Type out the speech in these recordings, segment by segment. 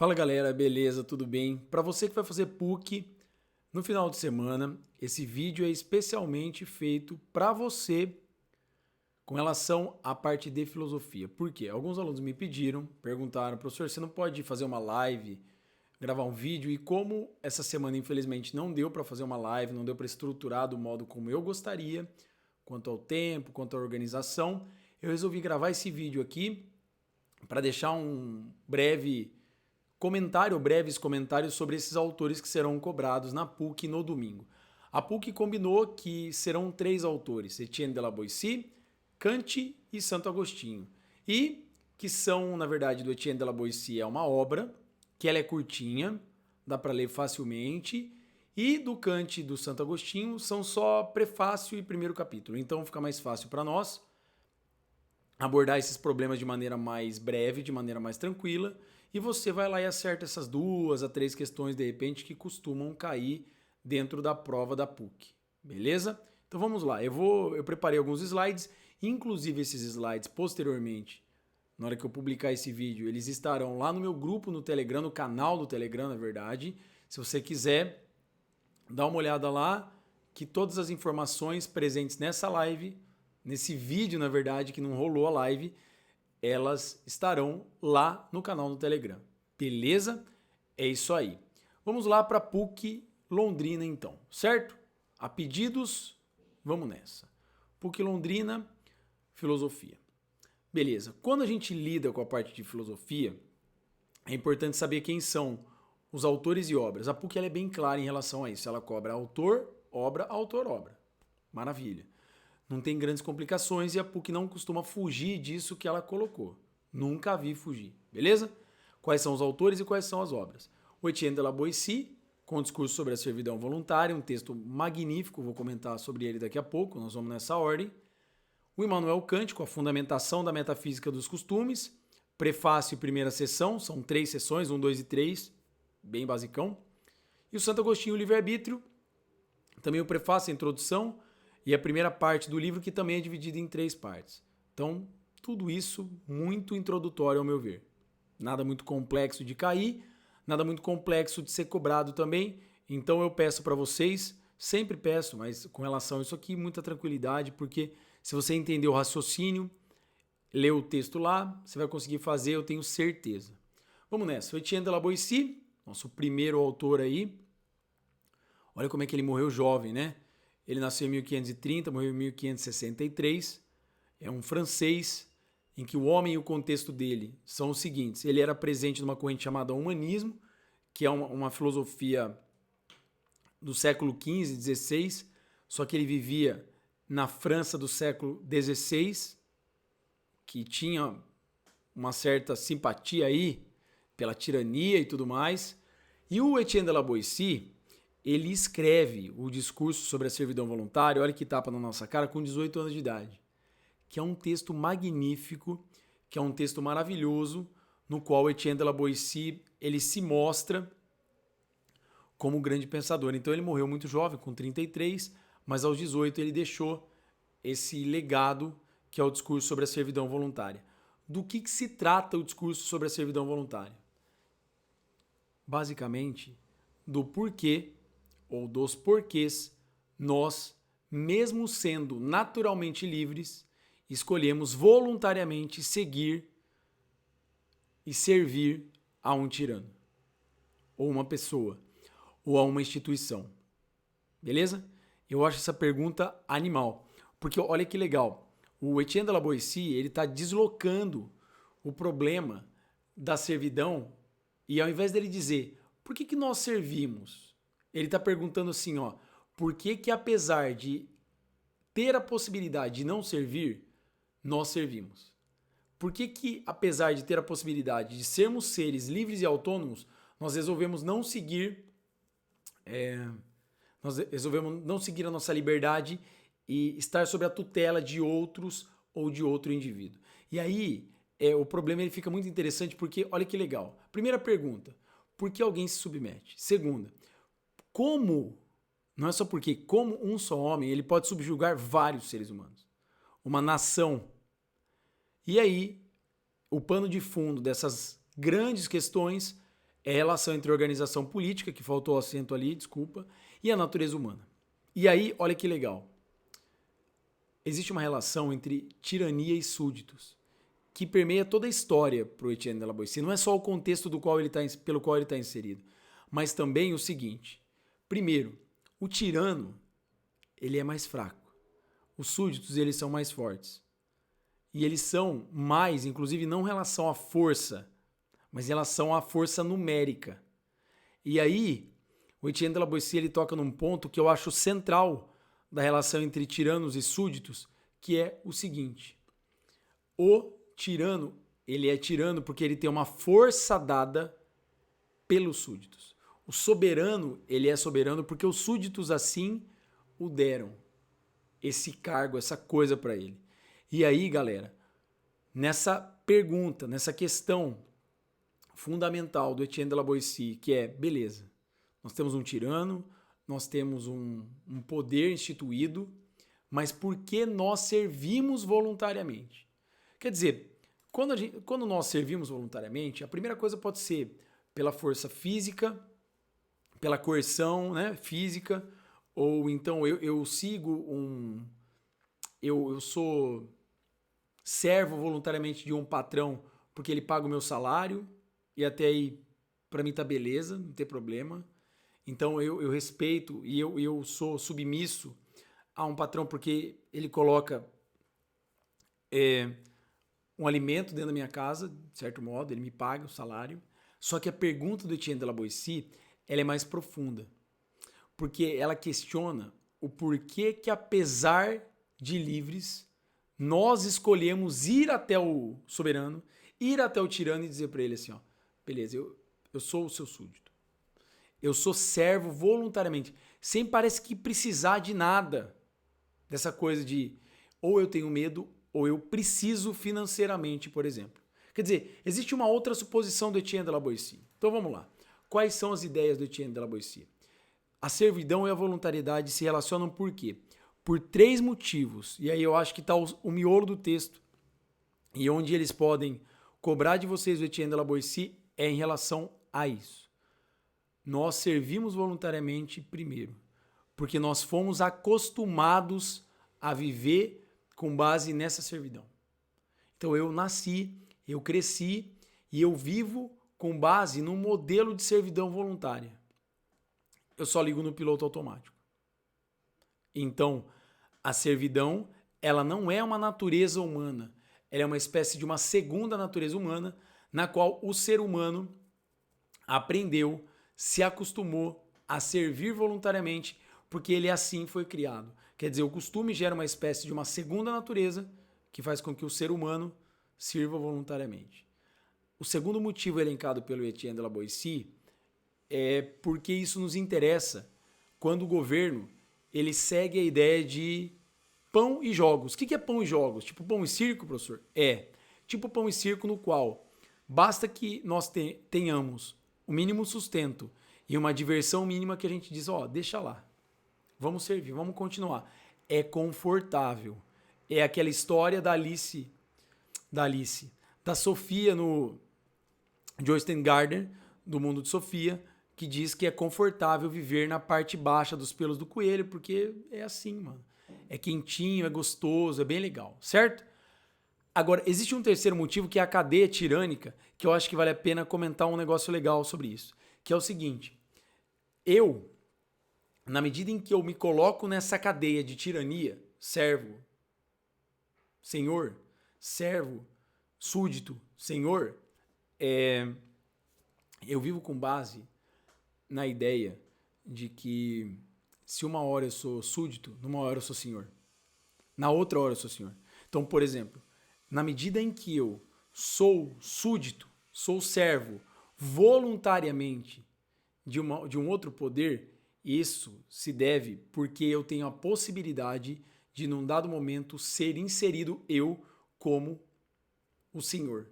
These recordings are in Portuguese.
Fala galera, beleza? Tudo bem? Para você que vai fazer PUC no final de semana, esse vídeo é especialmente feito para você com relação à parte de filosofia. Por quê? Alguns alunos me pediram, perguntaram, professor, você não pode fazer uma live, gravar um vídeo? E como essa semana infelizmente não deu para fazer uma live, não deu para estruturar do modo como eu gostaria, quanto ao tempo, quanto à organização, eu resolvi gravar esse vídeo aqui para deixar um breve comentário, breves comentários sobre esses autores que serão cobrados na PUC no domingo. A PUC combinou que serão 3 autores, Etienne de la Boétie, Kant e Santo Agostinho. E que são, na verdade, do Etienne de la Boétie é uma obra, que ela é curtinha, dá para ler facilmente, e do Kant e do Santo Agostinho são só prefácio e primeiro capítulo. Então fica mais fácil para nós abordar esses problemas de maneira mais breve, de maneira mais tranquila, e você vai lá e acerta essas 2 a 3 questões de repente que costumam cair dentro da prova da PUC, beleza? Então vamos lá, eu preparei alguns slides, inclusive esses slides posteriormente, na hora que eu publicar esse vídeo, eles estarão lá no meu grupo no Telegram, no canal do Telegram, na verdade. Se você quiser, dá uma olhada lá, que todas as informações presentes nessa live, nesse vídeo, na verdade, que não rolou a live, elas estarão lá no canal do Telegram. Beleza? É isso aí. Vamos lá para a PUC Londrina, então, certo? A pedidos, vamos nessa. PUC Londrina, filosofia. Beleza. Quando a gente lida com a parte de filosofia, é importante saber quem são os autores e obras. A PUC ela é bem clara em relação a isso. Ela cobra autor, obra. Maravilha. Não tem grandes complicações e a PUC não costuma fugir disso que ela colocou. Nunca vi fugir, beleza? Quais são os autores e quais são as obras? O Etienne de la Boétie, com o discurso sobre a servidão voluntária, um texto magnífico, vou comentar sobre ele daqui a pouco, nós vamos nessa ordem. O Immanuel Kant, com a fundamentação da metafísica dos costumes, prefácio e primeira sessão, são 3 sessões, 1, 2 e 3, bem basicão. E o Santo Agostinho, o livre-arbítrio, também o prefácio, a introdução, e a primeira parte do livro, que também é dividida em 3 partes. Então, tudo isso muito introdutório ao meu ver. Nada muito complexo de cair, nada muito complexo de ser cobrado também. Então eu peço para vocês, sempre peço, mas com relação a isso aqui, muita tranquilidade, porque se você entender o raciocínio, ler o texto lá, você vai conseguir fazer, eu tenho certeza. Vamos nessa. O Etienne de la Boétie, nosso primeiro autor aí. Olha como é que ele morreu jovem, né? Ele nasceu em 1530, morreu em 1563. É um francês em que o homem e o contexto dele são os seguintes. Ele era presente numa corrente chamada humanismo, que é uma filosofia do século XV, XVI, só que ele vivia na França do século XVI, que tinha uma certa simpatia aí pela tirania e tudo mais. E o Etienne de la Boétie, ele escreve o discurso sobre a servidão voluntária, olha que tapa na nossa cara, com 18 anos de idade, que é um texto magnífico, que é um texto maravilhoso, no qual Etienne de la Boétie, ele se mostra como um grande pensador. Então ele morreu muito jovem, com 33, mas aos 18 ele deixou esse legado, que é o discurso sobre a servidão voluntária. Do que se trata o discurso sobre a servidão voluntária? Basicamente, do porquê ou dos porquês nós, mesmo sendo naturalmente livres, escolhemos voluntariamente seguir e servir a um tirano, ou uma pessoa, ou a uma instituição. Beleza? Eu acho essa pergunta animal, porque olha que legal, o Etienne de la Boétie, ele está deslocando o problema da servidão e ao invés dele dizer, por que nós servimos? Ele está perguntando assim, ó, por que apesar de ter a possibilidade de não servir, nós servimos? Por que apesar de ter a possibilidade de sermos seres livres e autônomos, nós resolvemos não seguir, a nossa liberdade e estar sob a tutela de outros ou de outro indivíduo? E aí, o problema ele fica muito interessante porque, olha que legal. Primeira pergunta, por que alguém se submete? Segunda, como, não é só porque, como um só homem, ele pode subjugar vários seres humanos, uma nação. E aí, o pano de fundo dessas grandes questões É a relação entre a organização política, que faltou o acento ali, desculpa, e a natureza humana. E aí, olha que legal. Existe uma relação entre tirania e súditos, que permeia toda a história para o Etienne de la Boétie. Não é só o contexto pelo qual ele está inserido, mas também o seguinte. Primeiro, o tirano, ele é mais fraco. Os súditos, eles são mais fortes. E eles são mais, inclusive, não em relação à força, mas em relação à força numérica. E aí, o Etienne de la Boétie, ele toca num ponto que eu acho central da relação entre tiranos e súditos, que é o seguinte. O tirano, ele é tirano porque ele tem uma força dada pelos súditos. O soberano, ele é soberano porque os súditos assim o deram. Esse cargo, essa coisa para ele. E aí, galera, nessa pergunta, nessa questão fundamental do Etienne de la Boétie, que é, beleza, nós temos um tirano, nós temos um poder instituído, mas por que nós servimos voluntariamente? Quer dizer, quando nós servimos voluntariamente, a primeira coisa pode ser pela força física, pela coerção, né, física, ou então eu sigo eu sou servo voluntariamente de um patrão porque ele paga o meu salário e até aí para mim tá beleza, não tem problema. Então eu respeito e eu sou submisso a um patrão porque ele coloca um alimento dentro da minha casa, de certo modo, ele me paga o salário. Só que a pergunta do Etienne de la Boétie, ela é mais profunda. Porque ela questiona o porquê que, apesar de livres, nós escolhemos ir até o soberano, ir até o tirano e dizer para ele assim, ó, beleza, eu sou o seu súdito. Eu sou servo voluntariamente, sem parece que precisar de nada dessa coisa de ou eu tenho medo ou eu preciso financeiramente, por exemplo. Quer dizer, existe uma outra suposição do Etienne de la Boétie. Então vamos lá. Quais são as ideias do Etienne de la Boétie? A servidão e a voluntariedade se relacionam por quê? Por 3 motivos. E aí eu acho que está o miolo do texto. E onde eles podem cobrar de vocês o Etienne de la Boétie é em relação a isso. Nós servimos voluntariamente primeiro, porque nós fomos acostumados a viver com base nessa servidão. Então eu nasci, eu cresci e eu vivo com base num modelo de servidão voluntária. Eu só ligo no piloto automático. Então, a servidão, ela não é uma natureza humana, ela é uma espécie de uma segunda natureza humana, na qual o ser humano aprendeu, se acostumou a servir voluntariamente, porque ele assim foi criado. Quer dizer, o costume gera uma espécie de uma segunda natureza que faz com que o ser humano sirva voluntariamente. O segundo motivo elencado pelo Etienne de la Boétie é porque isso nos interessa quando o governo ele segue a ideia de pão e jogos. O que é pão e jogos? Tipo pão e circo, professor? É. Tipo pão e circo no qual basta que nós tenhamos o mínimo sustento e uma diversão mínima que a gente diz, ó, deixa lá. Vamos servir, vamos continuar. É confortável. É aquela história da Sofia no Joyce Gardner, do Mundo de Sofia, que diz que é confortável viver na parte baixa dos pelos do coelho, porque é assim, mano. É quentinho, é gostoso, é bem legal, certo? Agora, existe um terceiro motivo que é a cadeia tirânica, que eu acho que vale a pena comentar um negócio legal sobre isso, que é o seguinte, na medida em que eu me coloco nessa cadeia de tirania, servo, senhor, servo, súdito, senhor, eu vivo com base na ideia de que se uma hora eu sou súdito, numa hora eu sou senhor. Na outra hora eu sou senhor. Então, por exemplo, na medida em que eu sou súdito, sou servo voluntariamente de um outro poder, isso se deve porque eu tenho a possibilidade de, num dado momento, ser inserido eu como o senhor.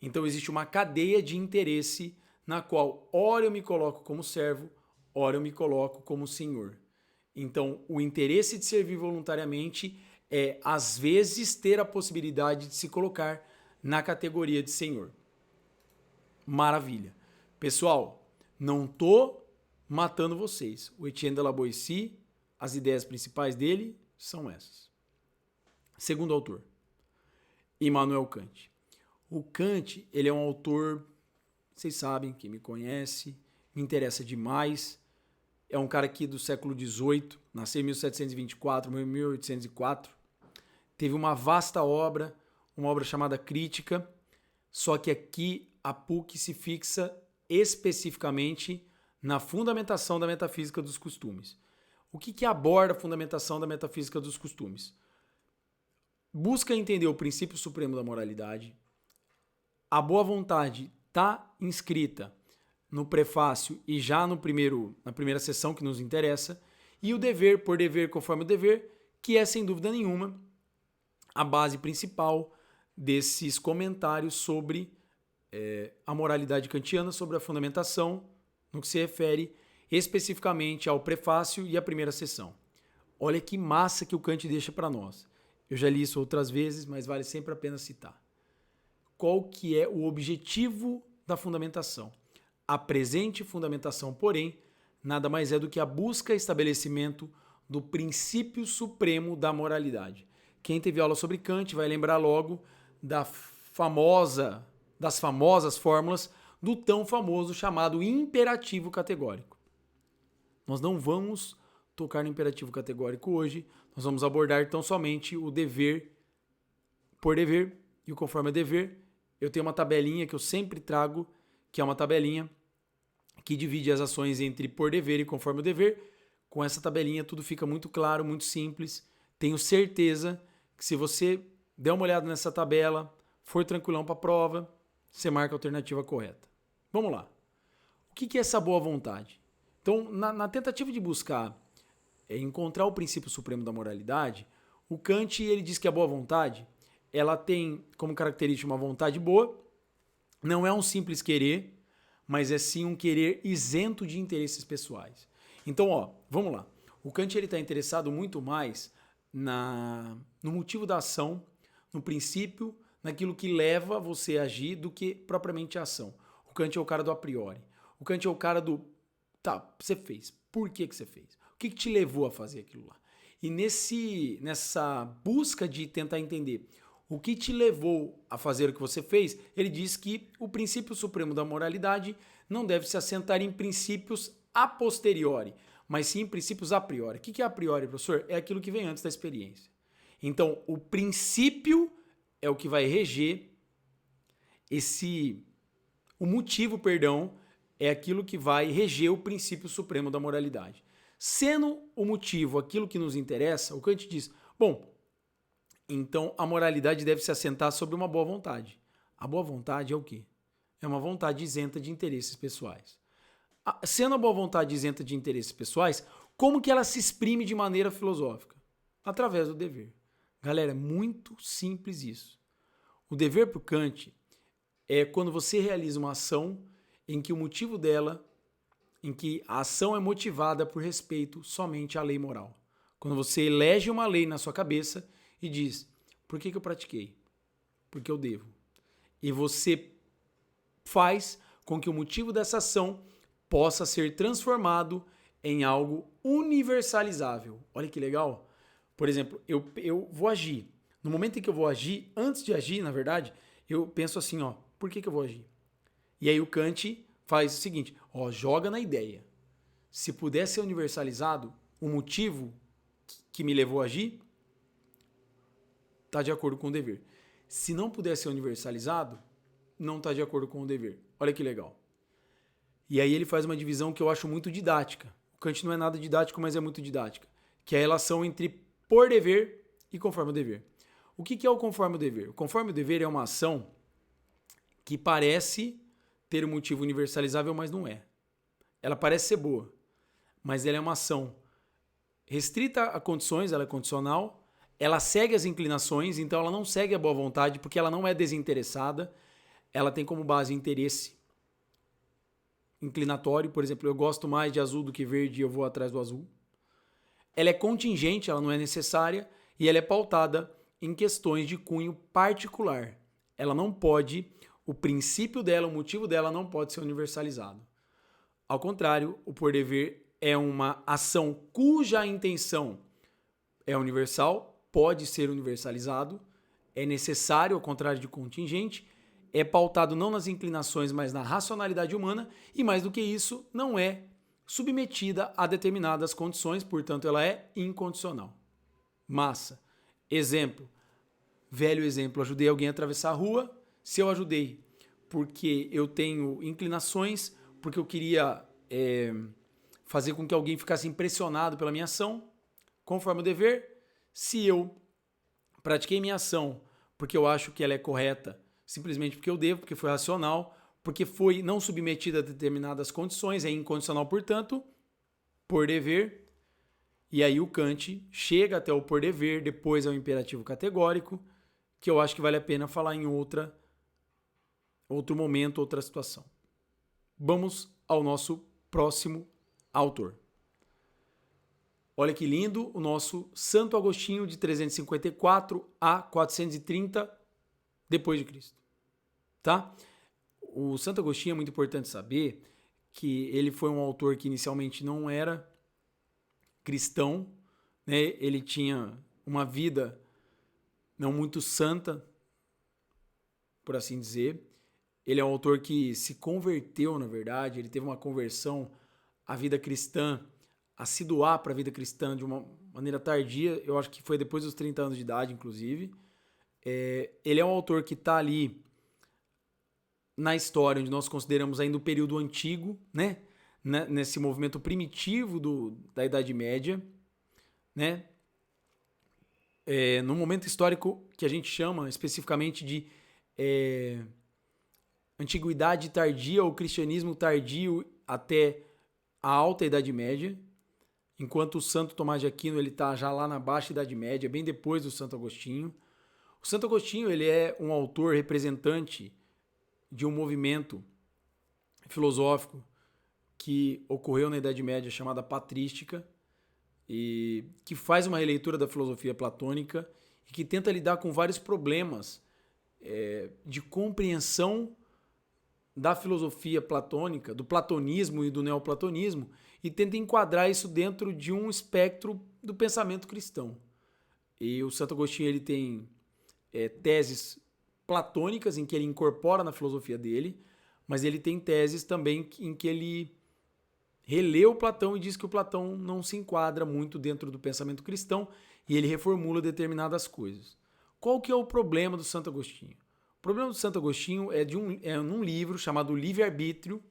Então existe uma cadeia de interesse na qual ora eu me coloco como servo, ora eu me coloco como senhor. Então o interesse de servir voluntariamente é, às vezes, ter a possibilidade de se colocar na categoria de senhor. Maravilha. Pessoal, não tô matando vocês. O Etienne de la Boétie, as ideias principais dele são essas. Segundo autor, Immanuel Kant. O Kant, ele é um autor, vocês sabem, quem me conhece, me interessa demais. É um cara aqui do século XVIII, nasceu em 1724, morreu em 1804. Teve uma vasta obra, uma obra chamada Crítica, só que aqui a PUC se fixa especificamente na fundamentação da metafísica dos costumes. O que aborda a fundamentação da metafísica dos costumes? Busca entender o princípio supremo da moralidade. A boa vontade está inscrita no prefácio e já na primeira sessão que nos interessa, e o dever por dever conforme o dever, que é sem dúvida nenhuma a base principal desses comentários sobre a moralidade kantiana, sobre a fundamentação, no que se refere especificamente ao prefácio e à primeira sessão. Olha que massa que o Kant deixa para nós. Eu já li isso outras vezes, mas vale sempre a pena citar. Qual que é o objetivo da fundamentação? A presente fundamentação, porém, nada mais é do que a busca e estabelecimento do princípio supremo da moralidade. Quem teve aula sobre Kant vai lembrar logo das famosas fórmulas do tão famoso chamado imperativo categórico. Nós não vamos tocar no imperativo categórico hoje, nós vamos abordar tão somente o dever por dever e o conforme a dever. Eu tenho uma tabelinha que eu sempre trago, que é uma tabelinha que divide as ações entre por dever e conforme o dever. Com essa tabelinha tudo fica muito claro, muito simples. Tenho certeza que se você der uma olhada nessa tabela, for tranquilão para a prova, você marca a alternativa correta. Vamos lá. O que é essa boa vontade? Então, na tentativa de buscar encontrar o princípio supremo da moralidade, o Kant ele diz que a boa vontade ela tem como característica uma vontade boa, não é um simples querer, mas é sim um querer isento de interesses pessoais. Então, vamos lá. O Kant está interessado muito mais no motivo da ação, no princípio, naquilo que leva você a agir do que propriamente a ação. O Kant é o cara do a priori. O Kant é o cara do, você fez. Por que você fez? O que te levou a fazer aquilo lá? E nessa busca de tentar entender o que te levou a fazer o que você fez, ele diz que o princípio supremo da moralidade não deve se assentar em princípios a posteriori, mas sim em princípios a priori. O que é a priori, professor? É aquilo que vem antes da experiência. Então, o princípio é o que vai reger o motivo, é aquilo que vai reger o princípio supremo da moralidade. Sendo o motivo aquilo que nos interessa, o Kant diz, então a moralidade deve se assentar sobre uma boa vontade. A boa vontade é o quê? É uma vontade isenta de interesses pessoais. Sendo a boa vontade isenta de interesses pessoais, como que ela se exprime de maneira filosófica? Através do dever. Galera, é muito simples isso. O dever para o Kant é quando você realiza uma ação em que o motivo dela, em que a ação é motivada por respeito somente à lei moral. Quando você elege uma lei na sua cabeça e diz, por que eu pratiquei? Porque eu devo. E você faz com que o motivo dessa ação possa ser transformado em algo universalizável. Olha que legal. Por exemplo, eu vou agir. No momento em que eu vou agir, antes de agir, na verdade, eu penso assim, por que eu vou agir? E aí o Kant faz o seguinte, joga na ideia. Se puder ser universalizado, o motivo que me levou a agir está de acordo com o dever. Se não puder ser universalizado, não está de acordo com o dever. Olha que legal. E aí ele faz uma divisão que eu acho muito didática. O Kant não é nada didático, mas é muito didática. Que é a relação entre por dever e conforme o dever. O que é o conforme o dever? O conforme o dever é uma ação que parece ter um motivo universalizável, mas não é. Ela parece ser boa, mas ela é uma ação restrita a condições, ela é condicional, ela segue as inclinações, então ela não segue a boa vontade, porque ela não é desinteressada, ela tem como base interesse inclinatório, por exemplo, eu gosto mais de azul do que verde e eu vou atrás do azul. Ela é contingente, ela não é necessária, e ela é pautada em questões de cunho particular. Ela não pode o princípio dela, o motivo dela não pode ser universalizado. Ao contrário, o por dever é uma ação cuja intenção é universal, pode ser universalizado, é necessário, ao contrário de contingente, é pautado não nas inclinações, mas na racionalidade humana, e mais do que isso, não é submetida a determinadas condições, portanto ela é incondicional. Massa. Exemplo, velho exemplo, ajudei alguém a atravessar a rua, se eu ajudei porque eu tenho inclinações, porque eu queria fazer com que alguém ficasse impressionado pela minha ação, conforme o dever, se eu pratiquei minha ação porque eu acho que ela é correta, simplesmente porque eu devo, porque foi racional, porque foi não submetida a determinadas condições, é incondicional, portanto, por dever. E aí o Kant chega até o por dever, depois ao imperativo categórico, que eu acho que vale a pena falar em outro momento, outra situação. Vamos ao nosso próximo autor. Olha que lindo, o nosso Santo Agostinho, de 354 a 430 depois de Cristo. Tá? O Santo Agostinho é muito importante saber que ele foi um autor que inicialmente não era cristão, né? Ele tinha uma vida não muito santa, por assim dizer. Ele é um autor que se converteu, na verdade, ele teve uma conversão à vida cristã, a se doar para a vida cristã de uma maneira tardia, eu acho que foi depois dos 30 anos de idade, inclusive. Ele é um autor que está ali na história, onde nós consideramos ainda o período antigo, né? Nesse movimento primitivo da Idade Média, né? No momento histórico que a gente chama especificamente de Antiguidade tardia ou cristianismo tardio até a Alta Idade Média, enquanto o Santo Tomás de Aquino ele está já lá na Baixa Idade Média, bem depois do Santo Agostinho. O Santo Agostinho ele é um autor representante de um movimento filosófico que ocorreu na Idade Média chamada patrística e que faz uma releitura da filosofia platônica e que tenta lidar com vários problemas de compreensão da filosofia platônica, do platonismo e do neoplatonismo, e tenta enquadrar isso dentro de um espectro do pensamento cristão. E o Santo Agostinho ele tem teses platônicas em que ele incorpora na filosofia dele, mas ele tem teses também em que ele releu Platão e diz que o Platão não se enquadra muito dentro do pensamento cristão e ele reformula determinadas coisas. Qual que é o problema do Santo Agostinho? O problema do Santo Agostinho é num livro chamado Livre-Arbítrio,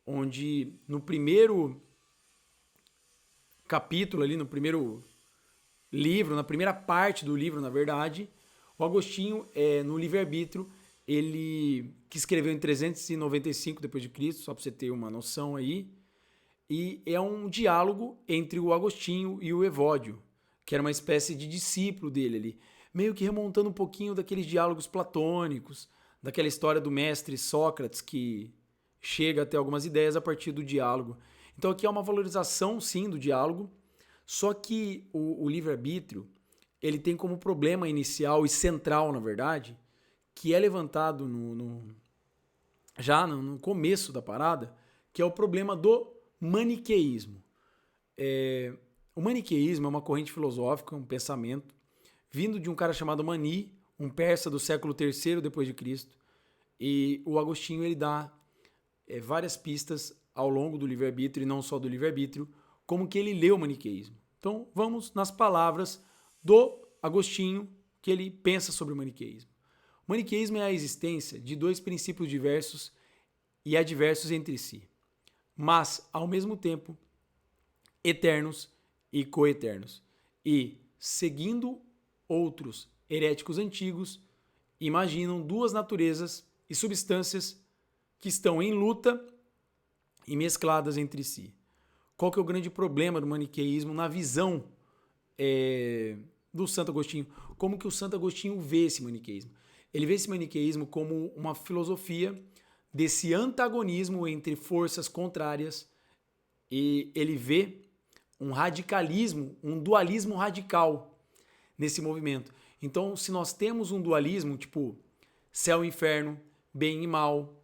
onde no primeiro capítulo, ali no primeiro livro, na primeira parte do livro, na verdade, o Agostinho, no Livre-Arbítrio, ele que escreveu em 395 d.C., só para você ter uma noção aí, e é um diálogo entre o Agostinho e o Evódio, que era uma espécie de discípulo dele ali, meio que remontando um pouquinho daqueles diálogos platônicos, daquela história do mestre Sócrates que chega até algumas ideias a partir do diálogo. Então aqui é uma valorização, sim, do diálogo, só que o livre-arbítrio ele tem como problema inicial e central, na verdade, que é levantado já no começo da parada, que é o problema do maniqueísmo. O maniqueísmo é uma corrente filosófica, um pensamento, vindo de um cara chamado Mani, um persa do século III depois de Cristo, e o Agostinho ele dá várias pistas ao longo do livre-arbítrio, e não só do livre-arbítrio, como que ele lê o maniqueísmo. Então, vamos nas palavras do Agostinho, que ele pensa sobre o maniqueísmo. O maniqueísmo é a existência de dois princípios diversos e adversos entre si, mas, ao mesmo tempo, eternos e coeternos. E, seguindo outros heréticos antigos, imaginam duas naturezas e substâncias que estão em luta e mescladas entre si. Qual que é o grande problema do maniqueísmo na visão do Santo Agostinho? Como que o Santo Agostinho vê esse maniqueísmo? Ele vê esse maniqueísmo como uma filosofia desse antagonismo entre forças contrárias e ele vê um radicalismo, um dualismo radical nesse movimento. Então, se nós temos um dualismo, tipo céu e inferno, bem e mal,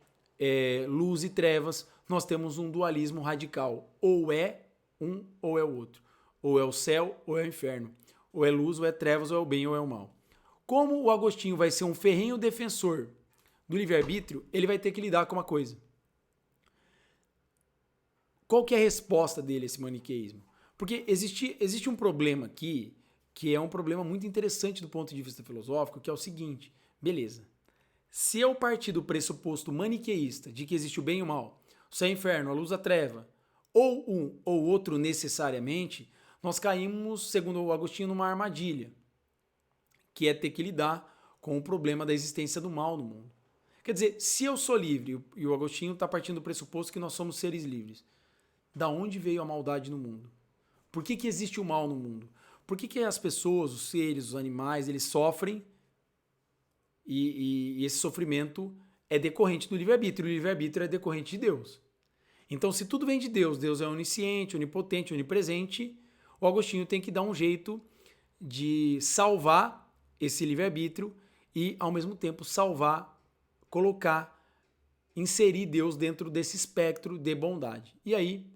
luz e trevas, nós temos um dualismo radical. Ou é um ou é o outro. Ou é o céu ou é o inferno. Ou é luz ou é trevas, ou é o bem ou é o mal. Como o Agostinho vai ser um ferrenho defensor do livre-arbítrio, ele vai ter que lidar com uma coisa. Qual que é a resposta dele a esse maniqueísmo? Porque existe um problema aqui, que é um problema muito interessante do ponto de vista filosófico, que é o seguinte, beleza, se eu partir do pressuposto maniqueísta de que existe o bem e o mal, o céu e o inferno, a luz e a treva, ou um ou outro necessariamente, nós caímos, segundo o Agostinho, numa armadilha, que é ter que lidar com o problema da existência do mal no mundo. Quer dizer, se eu sou livre, e o Agostinho está partindo do pressuposto que nós somos seres livres, da onde veio a maldade no mundo? Por que existe o mal no mundo? Por que as pessoas, os seres, os animais, eles sofrem e esse sofrimento é decorrente do livre-arbítrio? O livre-arbítrio é decorrente de Deus. Então, se tudo vem de Deus, Deus é onisciente, onipotente, onipresente, o Agostinho tem que dar um jeito de salvar esse livre-arbítrio e, ao mesmo tempo, salvar, colocar, inserir Deus dentro desse espectro de bondade. E aí,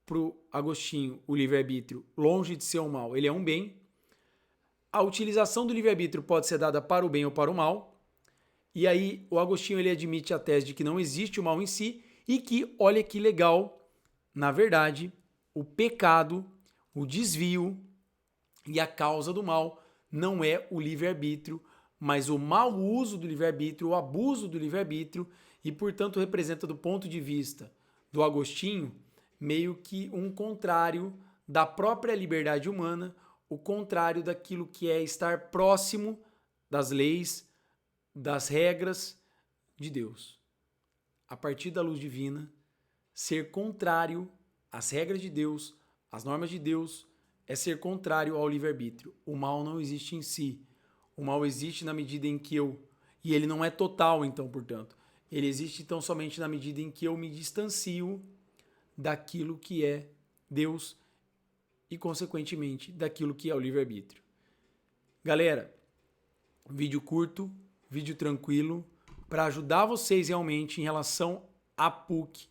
para o Agostinho, o livre-arbítrio, longe de ser um mal, ele é um bem. A utilização do livre-arbítrio pode ser dada para o bem ou para o mal. E aí, o Agostinho ele admite a tese de que não existe o mal em si e que, olha que legal, na verdade, o pecado, o desvio e a causa do mal não é o livre-arbítrio, mas o mau uso do livre-arbítrio, o abuso do livre-arbítrio, e, portanto, representa, do ponto de vista do Agostinho, meio que um contrário da própria liberdade humana, o contrário daquilo que é estar próximo das leis, das regras de Deus. A partir da luz divina, ser contrário às regras de Deus, às normas de Deus, é ser contrário ao livre-arbítrio. O mal não existe em si. O mal existe na medida em que e ele não é total, então, portanto. Ele existe, então, somente na medida em que eu me distancio daquilo que é Deus e, consequentemente, daquilo que é o livre-arbítrio. Galera, vídeo curto, vídeo tranquilo, para ajudar vocês realmente em relação à PUC.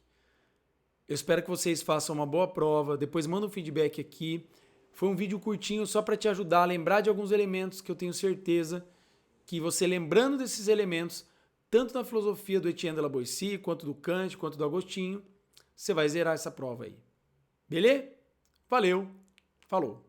Eu espero que vocês façam uma boa prova, depois manda um feedback aqui. Foi um vídeo curtinho só para te ajudar a lembrar de alguns elementos que eu tenho certeza que você, lembrando desses elementos, tanto na filosofia do Etienne de la Boétie, quanto do Kant, quanto do Agostinho, você vai zerar essa prova aí. Beleza? Valeu, falou!